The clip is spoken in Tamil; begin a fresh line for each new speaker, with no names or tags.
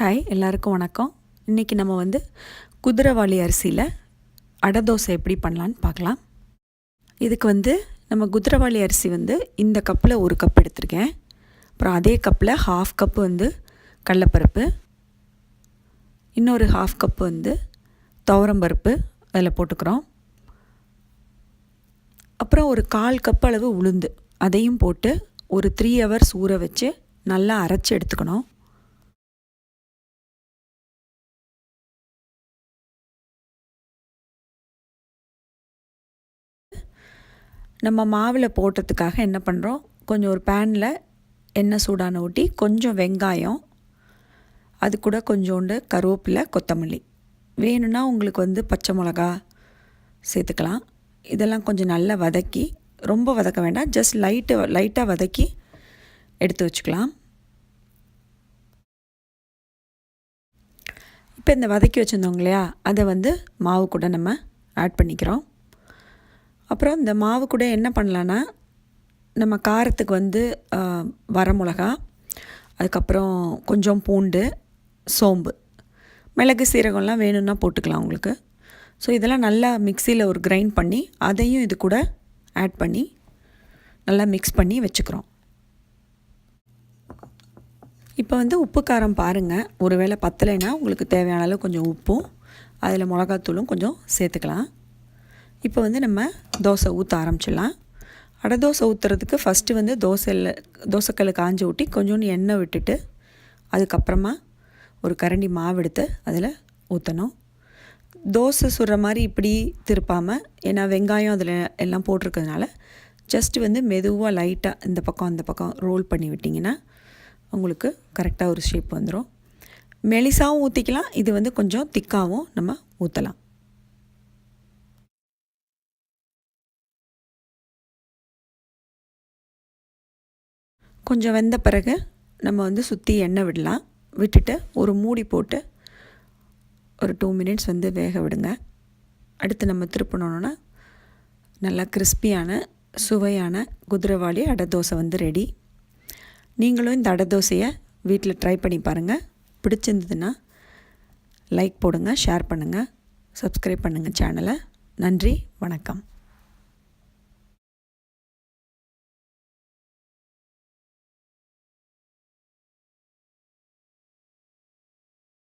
ஹாய் எல்லாருக்கும் வணக்கம். இன்றைக்கி நம்ம குதிரைவாலி அரிசியில் அடை தோசை எப்படி பண்ணலான்னு பார்க்கலாம். இதுக்கு நம்ம குதிரைவாலி அரிசி இந்த கப்பில் 1 கப் எடுத்திருக்கேன். அப்புறம் அதே கப்பில் 1/2 கப்பு கடலைப்பருப்பு, இன்னொரு 1/2 கப்பு துவரம்பருப்பு அதில் போட்டுக்கிறோம். அப்புறம் ஒரு 1/4 கப் அளவு உளுந்து அதையும் போட்டு ஒரு 3 ஹவர்ஸ் ஊற வச்சு நல்லா அரைச்சி எடுத்துக்கணும். நம்ம மாவில் போடுறதுக்காக என்ன பண்ணுறோம், கொஞ்சம் ஒரு பேனில் எண்ணெய் சூடான ஊற்றி கொஞ்சம் வெங்காயம், அது கூட கொஞ்சோண்டு கருவேப்பிலை, கொத்தமல்லி, வேணும்னா உங்களுக்கு பச்சை மிளகா சேர்த்துக்கலாம். இதெல்லாம் கொஞ்சம் நல்லா வதக்கி, ரொம்ப வதக்க வேண்டாம், ஜஸ்ட் லைட்டாக வதக்கி எடுத்து வச்சுக்கலாம். இப்போ இந்த வதக்கி வச்சுருந்தோங்க இல்லையா, அதை மாவு கூட நம்ம ஆட் பண்ணிக்கிறோம். அப்புறம் இந்த மாவு கூட என்ன பண்ணலான்னா, நம்ம காரத்துக்கு வரமிளகா, அதுக்கப்புறம் கொஞ்சம் பூண்டு, சோம்பு, மிளகு, சீரகம்லாம் வேணும்னா போட்டுக்கலாம் உங்களுக்கு. ஸோ இதெல்லாம் நல்லா மிக்சியில் ஒரு கிரைண்ட் பண்ணி அதையும் இது கூட ஆட் பண்ணி நல்லா மிக்ஸ் பண்ணி வச்சுக்கிறோம். இப்போ உப்பு காரம் பாருங்கள், ஒருவேளை பத்தலைன்னா உங்களுக்கு தேவையான அளவு கொஞ்சம் உப்பும் அதில் மிளகாத்தூளும் கொஞ்சம் சேர்த்துக்கலாம். இப்போ நம்ம தோசை ஊற்ற ஆரம்பிச்சிடலாம். அடை தோசை ஊற்றுறதுக்கு ஃபஸ்ட்டு தோசைக்கல்லை காஞ்சி ஊட்டி கொஞ்சோண்டு எண்ணெய் விட்டுட்டு அதுக்கப்புறமா ஒரு கரண்டி மாவு எடுத்து அதில் ஊற்றணும். தோசை சுடுற மாதிரி இப்படி திருப்பாமல், ஏன்னா வெங்காயம் அதில் எல்லாம் போட்டிருக்கிறதுனால ஜஸ்ட்டு மெதுவாக லைட்டாக இந்த பக்கம் அந்த பக்கம் ரோல் பண்ணி விட்டிங்கன்னா உங்களுக்கு கரெக்டாக ஒரு ஷேப் வந்துடும். மெலிசாவும் ஊற்றிக்கலாம், இது கொஞ்சம் திக்காகவும் நம்ம ஊற்றலாம். கொஞ்சம் வெந்த பிறகு நம்ம சுற்றி எண்ணெய் விடலாம். விட்டுட்டு ஒரு மூடி போட்டு ஒரு 2 மினிட்ஸ் வேக விடுங்க. அடுத்து நம்ம திருப்பினோன்னா நல்லா கிறிஸ்பியான சுவையான குதிரைவாலி அடை தோசை ரெடி. நீங்களும் இந்த அடை தோசையை வீட்டில் ட்ரை பண்ணி பாருங்கள். பிடிச்சிருந்ததுன்னா லைக் போடுங்க, ஷேர் பண்ணுங்கள், சப்ஸ்கிரைப் பண்ணுங்கள் சேனலை. நன்றி, வணக்கம்.